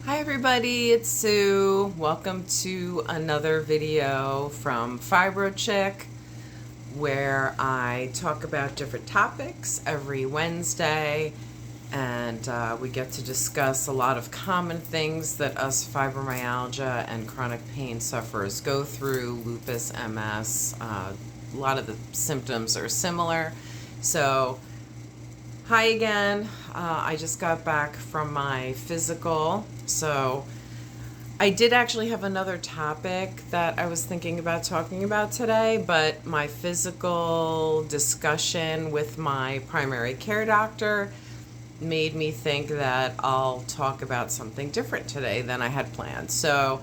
Hi everybody, it's Sue. Welcome to another video from Fibro where I talk about different topics every Wednesday, and we get to discuss a lot of common things that us fibromyalgia and chronic pain sufferers go through, lupus, MS. A lot of the symptoms are similar. So hi again. I just got back from my physical. So I did actually have another topic that I was thinking about talking about today, but my physical discussion with my primary care doctor made me think that I'll talk about something different today than I had planned. So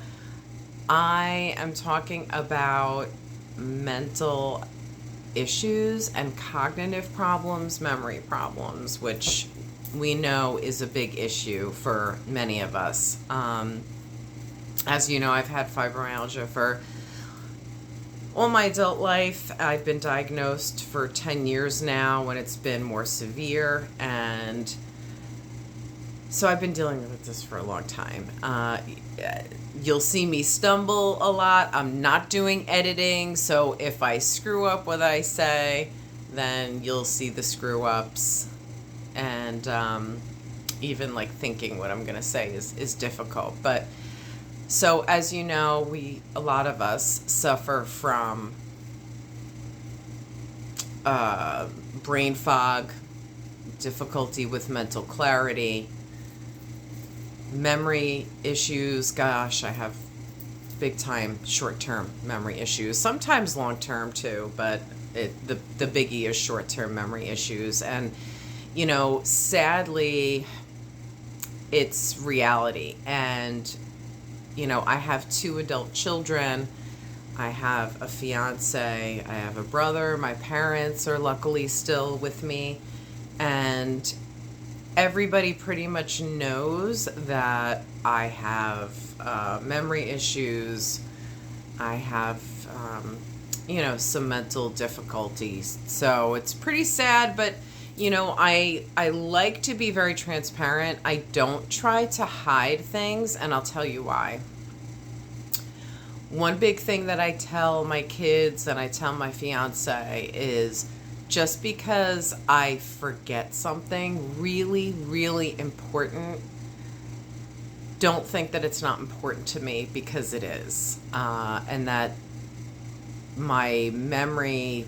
I am talking about mental issues and cognitive problems, memory problems, which we know is a big issue for many of us. As you know, I've had fibromyalgia for all my adult life. I've been diagnosed for 10 years now when it's been more severe, and so I've been dealing with this for a long time. You'll see me stumble a lot. I'm not doing editing, so if I screw up what I say, then you'll see the screw ups. And even like thinking what I'm going to say is difficult. But so as you know, a lot of us suffer from brain fog, difficulty with mental clarity, memory issues. Gosh, I have big time short-term memory issues, sometimes long-term too, but the biggie is short-term memory issues. And you know, sadly, it's reality. And you know, I have 2 adult children. I have a fiance, I have a brother. My parents are luckily still with me, and everybody pretty much knows that I have memory issues. I have, you know, some mental difficulties. So it's pretty sad, but, you know, I like to be very transparent. I don't try to hide things, and I'll tell you why. One big thing that I tell my kids and I tell my fiance is, just because I forget something really, really important, don't think that it's not important to me, because it is. And that my memory,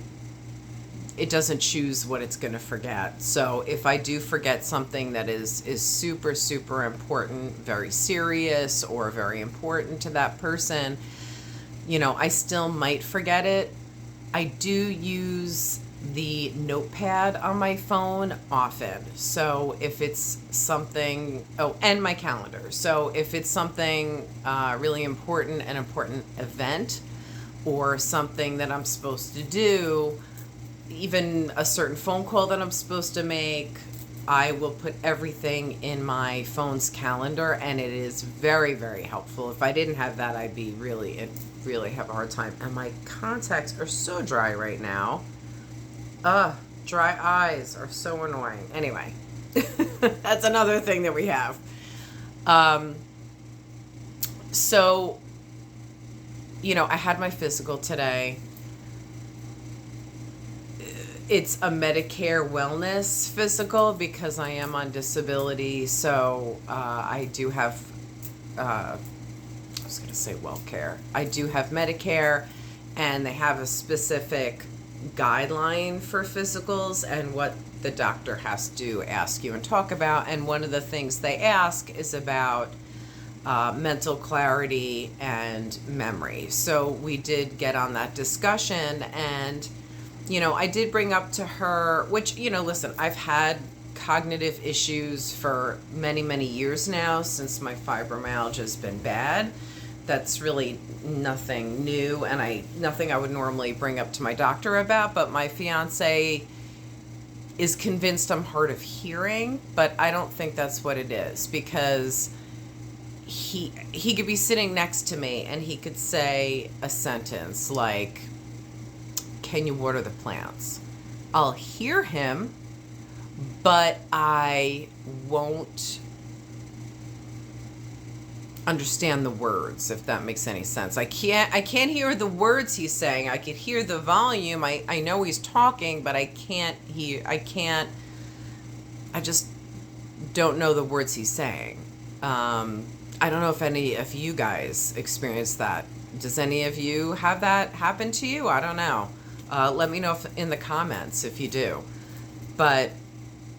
it doesn't choose what it's going to forget. So if I do forget something that is super, super important, very serious, or very important to that person, you know, I still might forget it. I do use the notepad on my phone often. So if it's something, and my calendar. So if it's something really important, an important event, or something that I'm supposed to do, even a certain phone call that I'm supposed to make, I will put everything in my phone's calendar, and it is very, very helpful. If I didn't have that, I'd be really have a hard time. And my contacts are so dry right now. Dry eyes are so annoying. Anyway, that's another thing that we have. So, you know, I had my physical today. It's a Medicare wellness physical because I am on disability. So I do have, I was going to say WellCare. I do have Medicare, and they have a specific guideline for physicals and what the doctor has to ask you and talk about. And one of the things they ask is about mental clarity and memory. So we did get on that discussion, and you know, I did bring up to her, which, you know, listen, I've had cognitive issues for many, many years now, since my fibromyalgia has been bad. That's really nothing new, and nothing I would normally bring up to my doctor about. But my fiance is convinced I'm hard of hearing, but I don't think that's what it is, because he could be sitting next to me and he could say a sentence like, "Can you water the plants?" I'll hear him, but I won't understand the words, if that makes any sense. I can't hear the words he's saying. I could hear the volume. I know he's talking, but I just don't know the words he's saying. I don't know if any of you guys experienced that. Does any of you have that happen to you? I don't know. Let me know in the comments if you do. But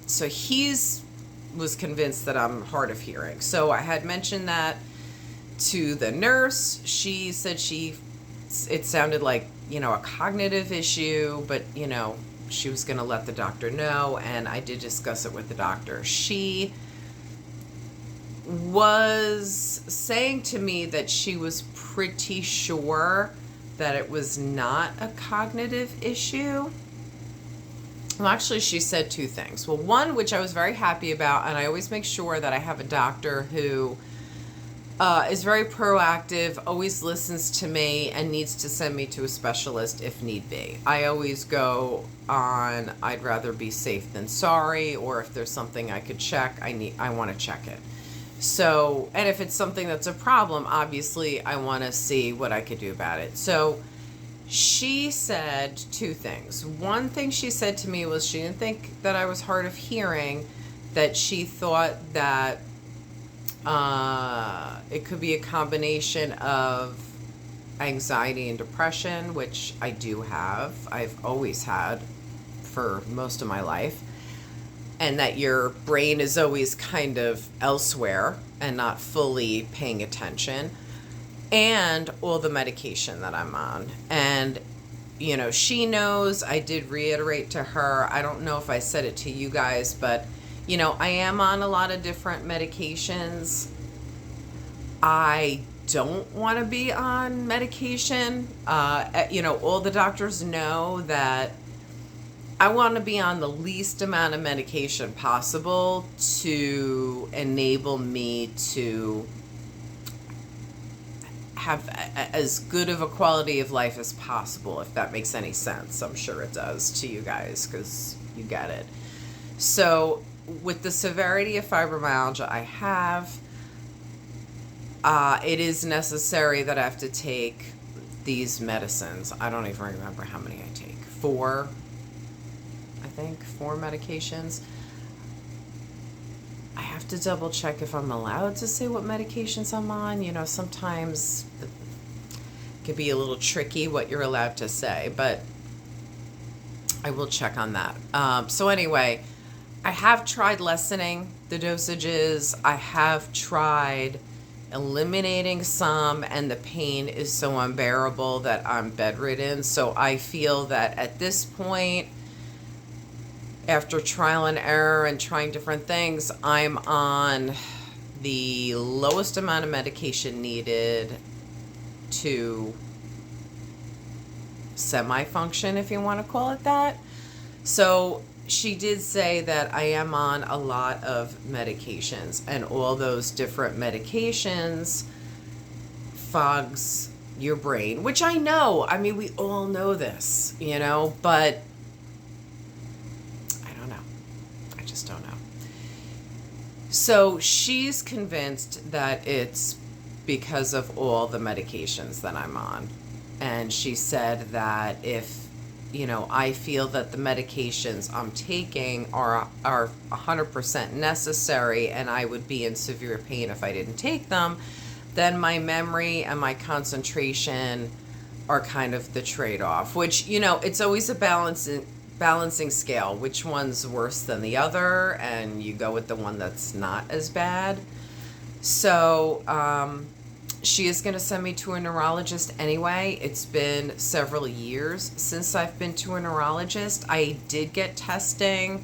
so was convinced that I'm hard of hearing. So I had mentioned that to the nurse. She said it sounded like, a cognitive issue, but, she was going to let the doctor know, and I did discuss it with the doctor. She was saying to me that she was pretty sure that it was not a cognitive issue. Well, actually, she said two things. Well, one, which I was very happy about, and I always make sure that I have a doctor who is very proactive, always listens to me, and needs to send me to a specialist if need be. I always go on, I'd rather be safe than sorry, or if there's something I could check, I want to check it. So, and if it's something that's a problem, obviously I want to see what I could do about it. So she said two things. One thing she said to me was she didn't think that I was hard of hearing, that she thought that it could be a combination of anxiety and depression, which I do have. I've always had for most of my life. And that your brain is always kind of elsewhere and not fully paying attention. And all the medication that I'm on. And, she knows. I did reiterate to her. I don't know if I said it to you guys, but, I am on a lot of different medications. I don't want to be on medication. All the doctors know that I want to be on the least amount of medication possible to enable me to have as good of a quality of life as possible, if that makes any sense. I'm sure it does to you guys, because you get it. So with the severity of fibromyalgia I have, it is necessary that I have to take these medicines. I don't even remember how many I take. 4 medications. I have to double check if I'm allowed to say what medications I'm on. Sometimes it can be a little tricky what you're allowed to say, but I will check on that. So anyway, I have tried lessening the dosages. I have tried eliminating some, and the pain is so unbearable that I'm bedridden. So I feel that at this point, after trial and error and trying different things, I'm on the lowest amount of medication needed to semi-function, if you want to call it that. So she did say that I am on a lot of medications, and all those different medications fogs your brain, which I know. I mean, we all know this, but don't know. So she's convinced that it's because of all the medications that I'm on. And she said that if, I feel that the medications I'm taking are 100% necessary, and I would be in severe pain if I didn't take them, then my memory and my concentration are kind of the trade-off, which, it's always a balancing scale. Which one's worse than the other, and you go with the one that's not as bad. So she is going to send me to a neurologist anyway. It's been several years since I've been to a neurologist. I did get testing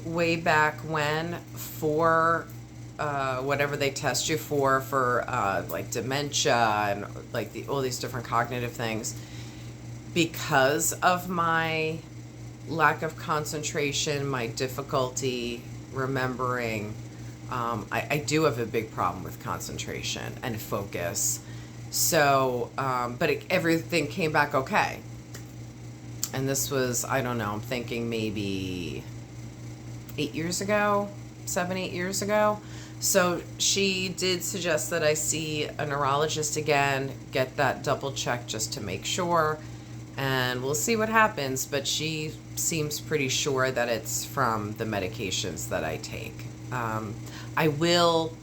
way back when for whatever they test you for like dementia and like all these different cognitive things, because of my lack of concentration, my difficulty remembering. I do have a big problem with concentration and focus. So, but everything came back okay. And this was, I don't know, I'm thinking maybe 8 years ago, 7, 8 years ago. So she did suggest that I see a neurologist again, get that double checked just to make sure, and we'll see what happens. But she seems pretty sure that it's from the medications that I take. I will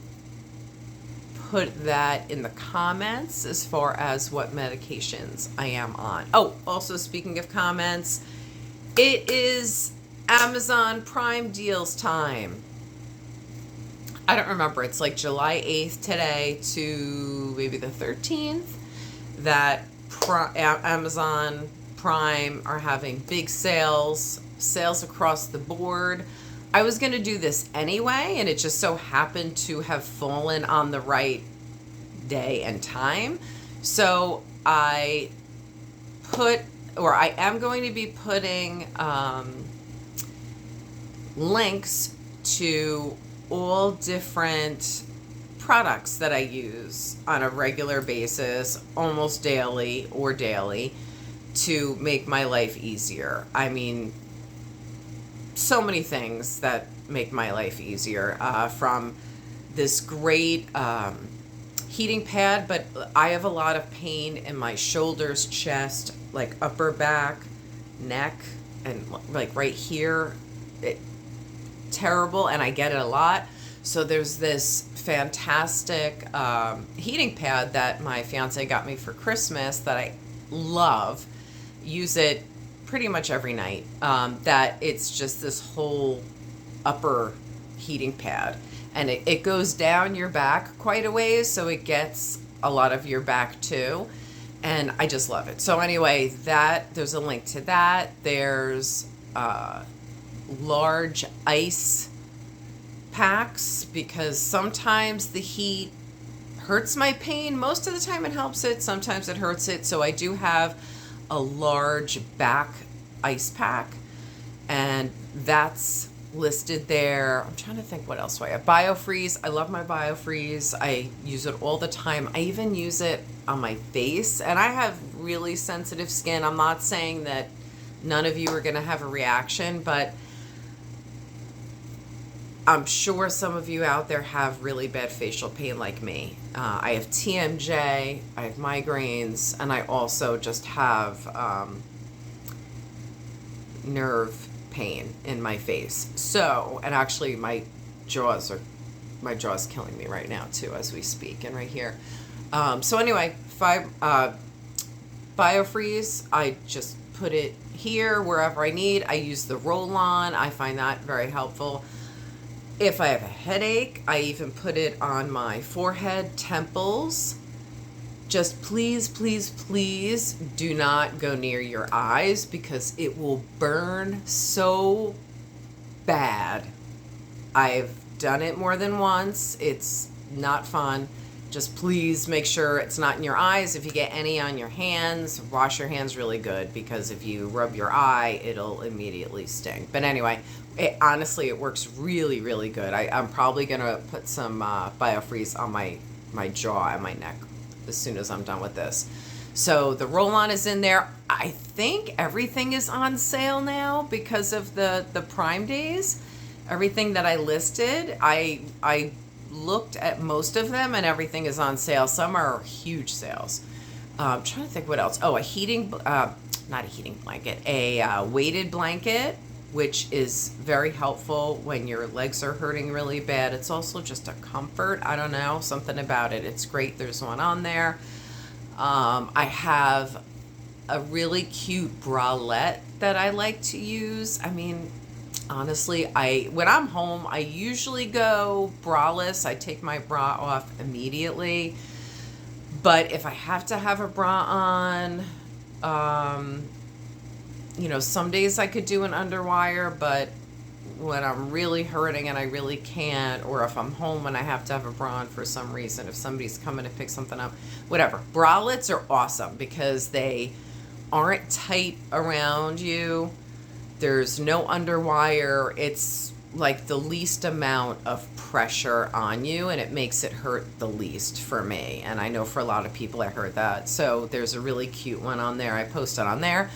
put that in the comments as far as what medications I am on. Oh, also speaking of comments, it is Amazon Prime deals time. I don't remember. It's like July 8th today to maybe the 13th that Amazon Prime are having big sales across the board. I was going to do this anyway, and it just so happened to have fallen on the right day and time. So I am going to be putting links to all different products that I use on a regular basis, almost daily or daily, to make my life easier. I mean, so many things that make my life easier, from this great heating pad, but I have a lot of pain in my shoulders, chest, like upper back, neck, and like right here. Terrible, and I get it a lot. So there's this fantastic heating pad that my fiance got me for Christmas that I love. Use it pretty much every night. That it's just this whole upper heating pad, and it goes down your back quite a ways, so it gets a lot of your back too, and I just love it. So anyway, there's a link to that. There's large ice packs, because sometimes the heat hurts my pain. Most of the time it helps it, sometimes it hurts it. So I do have a large back ice pack, and that's listed there. I'm trying to think what else do I have. BioFreeze. I love my BioFreeze. I use it all the time. I even use it on my face, and I have really sensitive skin. I'm not saying that none of you are going to have a reaction, but I'm sure some of you out there have really bad facial pain like me. I have TMJ, I have migraines, and I also just have nerve pain in my face. So, and actually my jaw's killing me right now too as we speak, and right here. So anyway, BioFreeze, I just put it here wherever I need. I use the roll-on. I find that very helpful. If I have a headache, I even put it on my forehead, temples. Just please, please, please do not go near your eyes, because it will burn so bad. I've done it more than once. It's not fun. Just please make sure it's not in your eyes. If you get any on your hands, wash your hands really good, because if you rub your eye, it'll immediately sting. But anyway, honestly, it works really, really good. I'm probably going to put some BioFreeze on my jaw and my neck as soon as I'm done with this. So the roll-on is in there. I think everything is on sale now because of the Prime days. Everything that I listed, I looked at most of them, and everything is on sale. Some are huge sales. I'm trying to think what else. Oh, not a heating blanket, a weighted blanket, which is very helpful when your legs are hurting really bad. It's also just a comfort. I don't know, something about it. It's great. There's one on there. I have a really cute bralette that I like to use. I mean, honestly, when I'm home, I usually go braless. I take my bra off immediately. But if I have to have a bra on, some days I could do an underwire, but when I'm really hurting and I really can't, or if I'm home and I have to have a bra on for some reason, if somebody's coming to pick something up, whatever. Bralettes are awesome because they aren't tight around you. There's no underwire. It's like the least amount of pressure on you, and it makes it hurt the least for me. And I know for a lot of people I heard that. So there's a really cute one on there. I post it on there.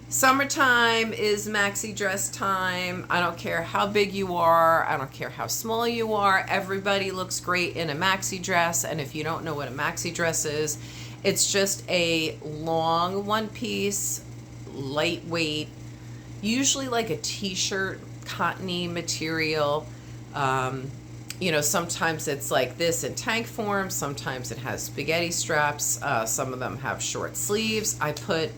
Summertime is maxi dress time. I don't care how big you are. I don't care how small you are. Everybody looks great in a maxi dress. And if you don't know what a maxi dress is, it's just a long one piece, lightweight, usually like a t-shirt, cottony material. You know, sometimes it's like this in tank form. Sometimes it has spaghetti straps. Some of them have short sleeves. I put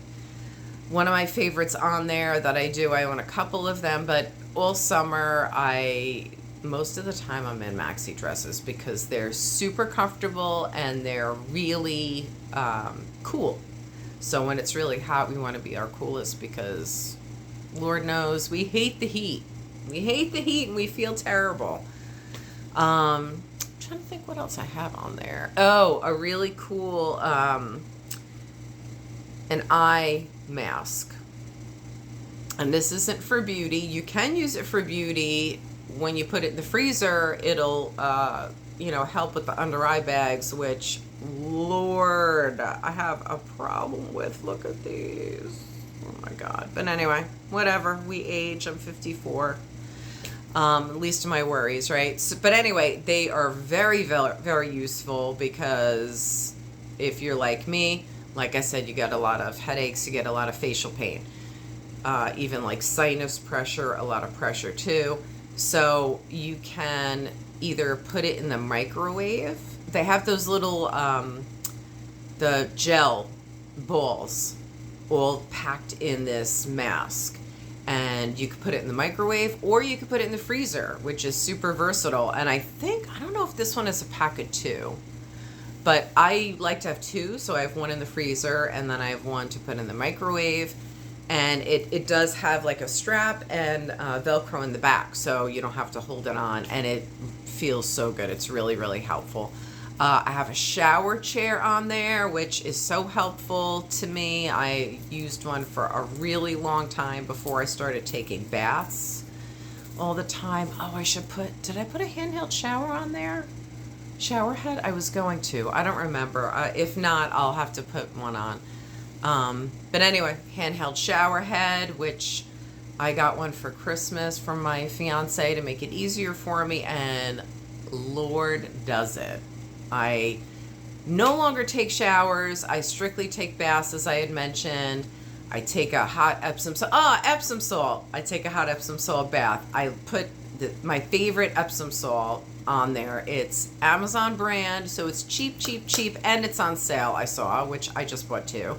one of my favorites on there that I do. I own a couple of them, but all summer, most of the time I'm in maxi dresses because they're super comfortable and they're really cool. So when it's really hot, we want to be our coolest because Lord knows we hate the heat. We hate the heat and we feel terrible. I'm trying to think what else I have on there. Oh, a really cool an eye mask. And this isn't for beauty. You can use it for beauty. When you put it in the freezer, it'll you know, help with the under eye bags, which, Lord, I have a problem with. Look at these. Oh my God. But anyway, whatever. We age. I'm 54. Least of my worries, right? So, but anyway, they are very, very, very useful because if you're like me, like I said, you get a lot of headaches, you get a lot of facial pain, even like sinus pressure, a lot of pressure too. So you can either put it in the microwave. They have those little, the gel balls all packed in this mask. And you could put it in the microwave or you could put it in the freezer, which is super versatile. And I don't know if this one is a pack of 2. But I like to have 2, so I have one in the freezer, and then I have one to put in the microwave. And it does have like a strap and Velcro in the back, so you don't have to hold it on, and it feels so good. It's really, really helpful. I have a shower chair on there, which is so helpful to me. I used one for a really long time before I started taking baths all the time. Oh, did I put a handheld shower on there? Shower head? I was going to. I don't remember. If not, I'll have to put one on. But anyway, handheld shower head, which I got one for Christmas from my fiance to make it easier for me, and Lord does it. I no longer take showers. I strictly take baths, as I had mentioned. I take a hot Epsom salt. Epsom salt. I take a hot Epsom salt bath. I put my favorite Epsom salt on there. It's Amazon brand, so it's cheap, and it's on sale, I saw, which I just bought 2.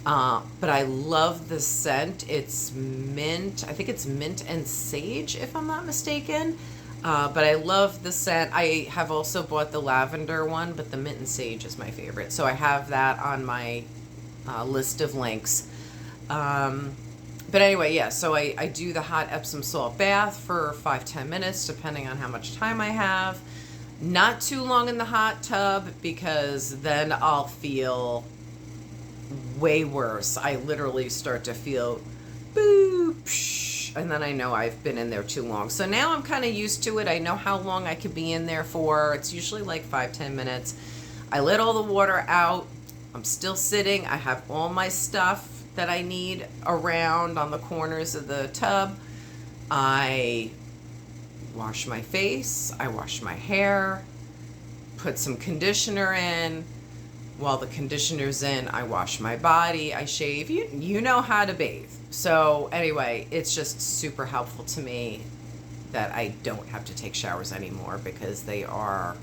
But I love the scent. It's mint. I think it's mint and sage, if I'm not mistaken. But I love the scent. I have also bought the lavender one, but the mint and sage is my favorite. So I have that on my list of links. But anyway, yeah, so I do the hot Epsom salt bath for 5-10 minutes, depending on how much time I have. Not too long in the hot tub, because then I'll feel way worse. I literally start to feel boo, psh, and then I know I've been in there too long. So now I'm kind of used to it. I know how long I could be in there for. It's usually like 5-10 minutes. I let all the water out. I'm still sitting. I have all my stuff that I need around on the corners of the tub. I wash my face, I wash my hair, put some conditioner in. While the conditioner's in, I wash my body, I shave. You know how to bathe. So anyway, it's just super helpful to me that I don't have to take showers anymore, because they are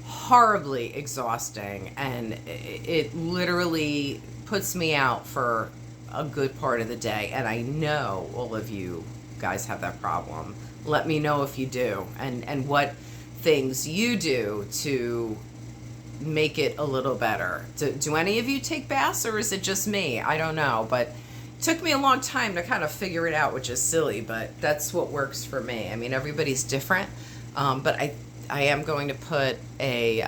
horribly exhausting, and it literally puts me out for a good part of the day. And I know all of you guys have that problem. Let me know if you do, and what things you do to make it a little better. Do any of you take baths, or is it just me? I don't know, but it took me a long time to kind of figure it out, which is silly, but that's what works for me. I mean, everybody's different, but I am going to put a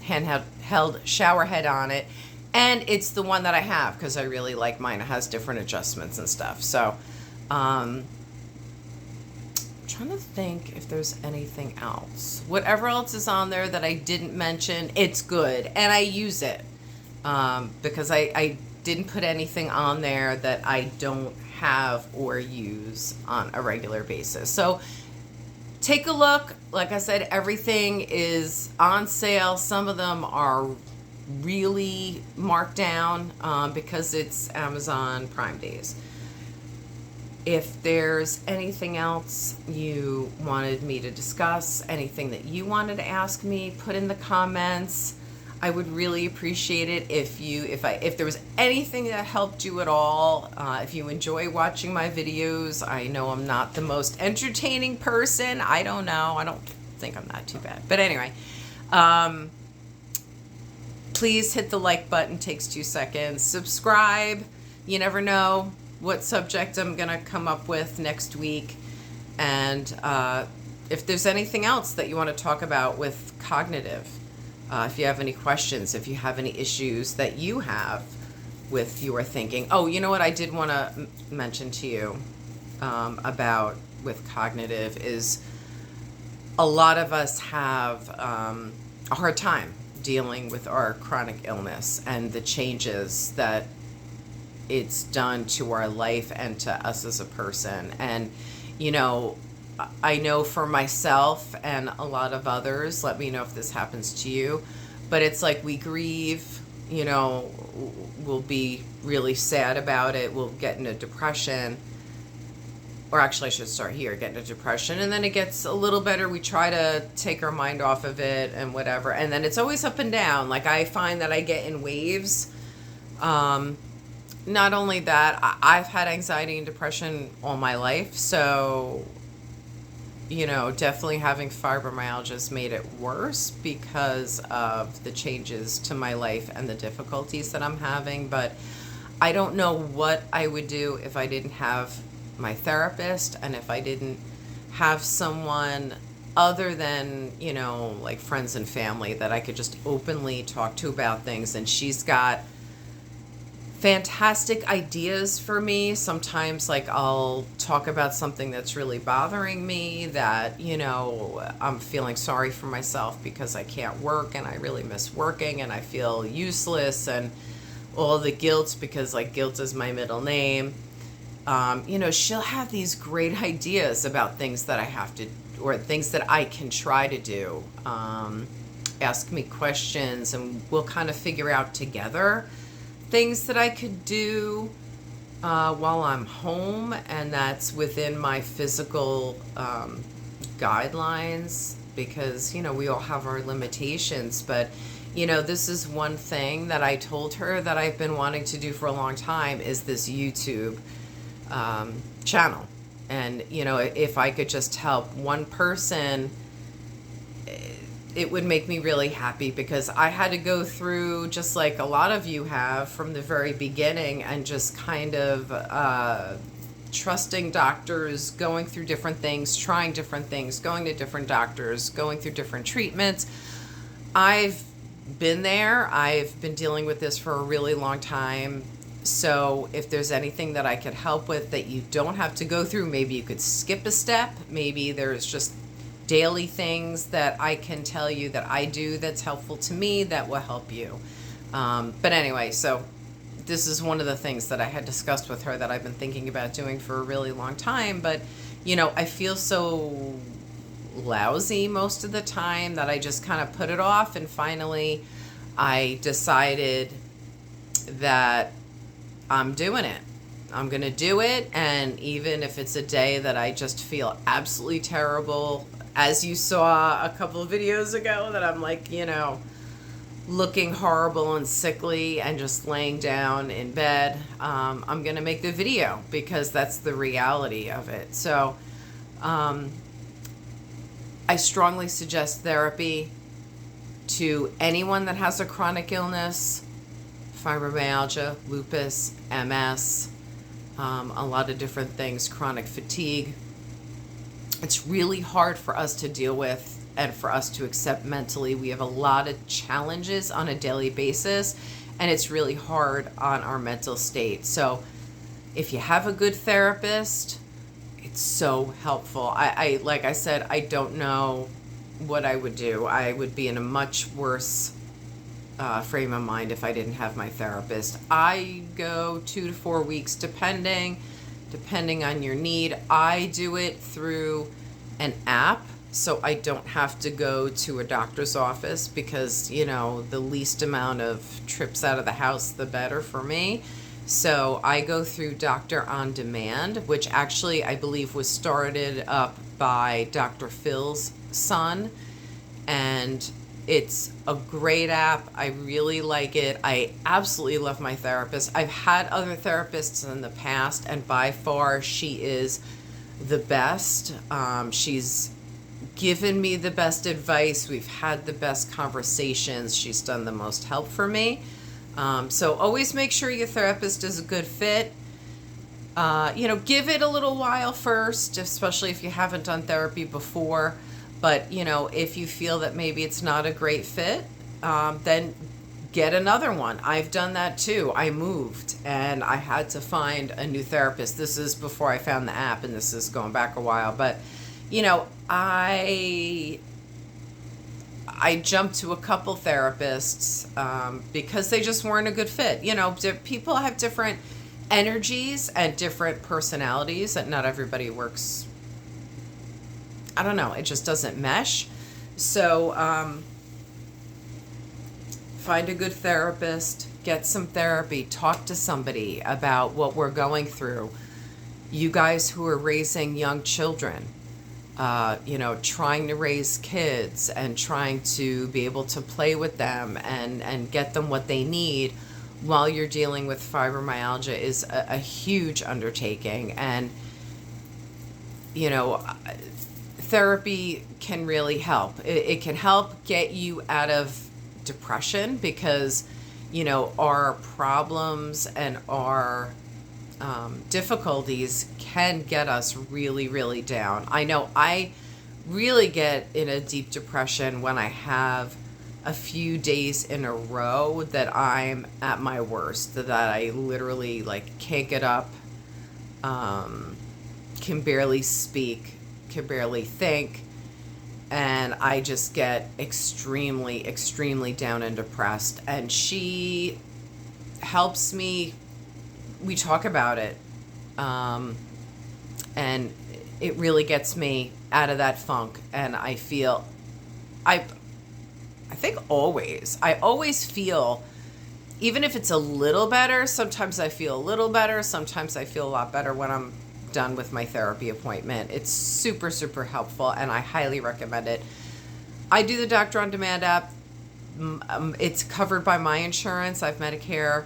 handheld shower head on it. And it's the one that I have because I really like mine. It has different adjustments and stuff. So, I'm trying to think if there's anything else. Whatever else is on there that I didn't mention, it's good. And I use it because I didn't put anything on there that I don't have or use on a regular basis. So take a look. Like I said, everything is on sale. Some of them are really marked down because it's Amazon Prime Days. If there's anything else you wanted me to discuss, anything that you wanted to ask me, put in the comments. I would really appreciate it if there was anything that helped you at all. If you enjoy watching my videos, I know I'm not the most entertaining person. I don't know. I don't think I'm not too bad. But anyway, please hit the like button. Takes 2 seconds. Subscribe. You never know what subject I'm going to come up with next week. And if there's anything else that you want to talk about with cognitive, if you have any questions, if you have any issues that you have with your thinking. Oh, you know what I did want to mention to you about with cognitive is a lot of us have a hard time dealing with our chronic illness and the changes that it's done to our life and to us as a person. And, you know, I know for myself and a lot of others, let me know if this happens to you, but it's like we grieve, you know, we'll be really sad about it. We'll get into depression, or actually I should start here, get into depression. And then it gets a little better. We try to take our mind off of it and whatever. And then it's always up and down. Like I find that I get in waves. Not only that, I've had anxiety and depression all my life. So, you know, definitely having fibromyalgia has made it worse because of the changes to my life and the difficulties that I'm having. But I don't know what I would do if I didn't have my therapist and if I didn't have someone other than, you know, like friends and family that I could just openly talk to about things. And she's got fantastic ideas for me. Sometimes like I'll talk about something that's really bothering me that, you know, I'm feeling sorry for myself because I can't work and I really miss working and I feel useless and all the guilt because like guilt is my middle name. You know, she'll have these great ideas about things that I have to, or things that I can try to do. Ask me questions and we'll kind of figure out together things that I could do while I'm home, and that's within my physical guidelines, because, you know, we all have our limitations. But, you know, this is one thing that I told her that I've been wanting to do for a long time is this YouTube channel. And, you know, if I could just help one person, it would make me really happy, because I had to go through, just like a lot of you have, from the very beginning, and just kind of trusting doctors, going through different things, trying different things, going to different doctors, going through different treatments. I've been there. I've been dealing with this for a really long time. So if there's anything that I could help with that you don't have to go through, maybe you could skip a step. Maybe there's just daily things that I can tell you that I do that's helpful to me that will help you. But anyway, so this is one of the things that I had discussed with her that I've been thinking about doing for a really long time. But, you know, I feel so lousy most of the time that I just kind of put it off. And finally, I decided that I'm doing it. I'm going to do it. And even if it's a day that I just feel absolutely terrible, as you saw a couple of videos ago, that I'm like, you know, looking horrible and sickly and just laying down in bed, I'm going to make the video, because that's the reality of it. So I strongly suggest therapy to anyone that has a chronic illness, fibromyalgia, lupus, MS, a lot of different things, chronic fatigue. It's really hard for us to deal with and for us to accept mentally. We have a lot of challenges on a daily basis, and it's really hard on our mental state. So if you have a good therapist, it's so helpful. I like I said, I don't know what I would do. I would be in a much worse frame of mind if I didn't have my therapist. I go 2 to 4 weeks depending on your need. I do it through an app, so I don't have to go to a doctor's office because, you know, the least amount of trips out of the house, the better for me. So I go through Doctor On Demand, which actually I believe was started up by Dr. Phil's son, and it's a great app. I really like it. I absolutely love my therapist. I've had other therapists in the past, and by far she is the best. She's given me the best advice. We've had the best conversations. She's done the most help for me. So always make sure your therapist is a good fit. You know, give it a little while first, especially if you haven't done therapy before. But, you know, if you feel that maybe it's not a great fit, then get another one. I've done that too. I moved and I had to find a new therapist. This is before I found the app, and this is going back a while. But, you know, I jumped to a couple therapists because they just weren't a good fit. You know, people have different energies and different personalities, and not everybody works. I don't know, it just doesn't mesh. So find a good therapist, get some therapy, talk to somebody about what we're going through. You guys who are raising young children, you know, trying to raise kids and trying to be able to play with them and get them what they need while you're dealing with fibromyalgia is a huge undertaking. And, you know, therapy can really help. It can help get you out of depression because, you know, our problems and our difficulties can get us really, really down. I know I really get in a deep depression when I have a few days in a row that I'm at my worst, that I literally like can't get up, can barely speak, can barely think, and I just get extremely, extremely down and depressed. And she helps me. We talk about it, and it really gets me out of that funk. And I feel, I think I always feel, even if it's a little better, sometimes I feel a little better, sometimes I feel a lot better when I'm done with my therapy appointment. It's super, super helpful, and I highly recommend it. I do the Doctor On Demand app. It's covered by my insurance. I have Medicare.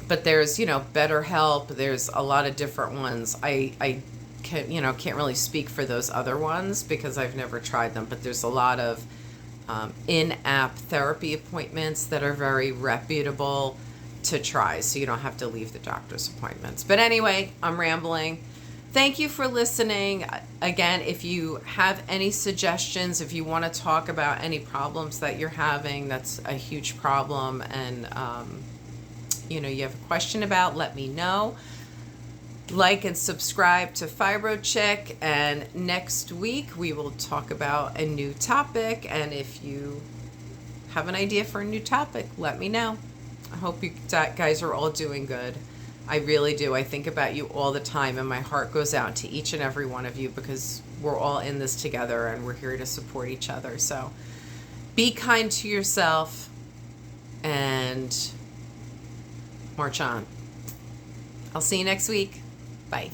But there's, you know, BetterHelp. There's a lot of different ones. I can't really speak for those other ones because I've never tried them, but there's a lot of in-app therapy appointments that are very reputable to try, so you don't have to leave the doctor's appointments. But anyway, I'm rambling. Thank you for listening. Again, if you have any suggestions, if you want to talk about any problems that you're having, that's a huge problem, and you know, you have a question about, let me know. Like and subscribe to Fibro Chick, and next week we will talk about a new topic. And if you have an idea for a new topic, let me know. I hope you guys are all doing good. I really do. I think about you all the time, and my heart goes out to each and every one of you because we're all in this together and we're here to support each other. So be kind to yourself and march on. I'll see you next week. Bye.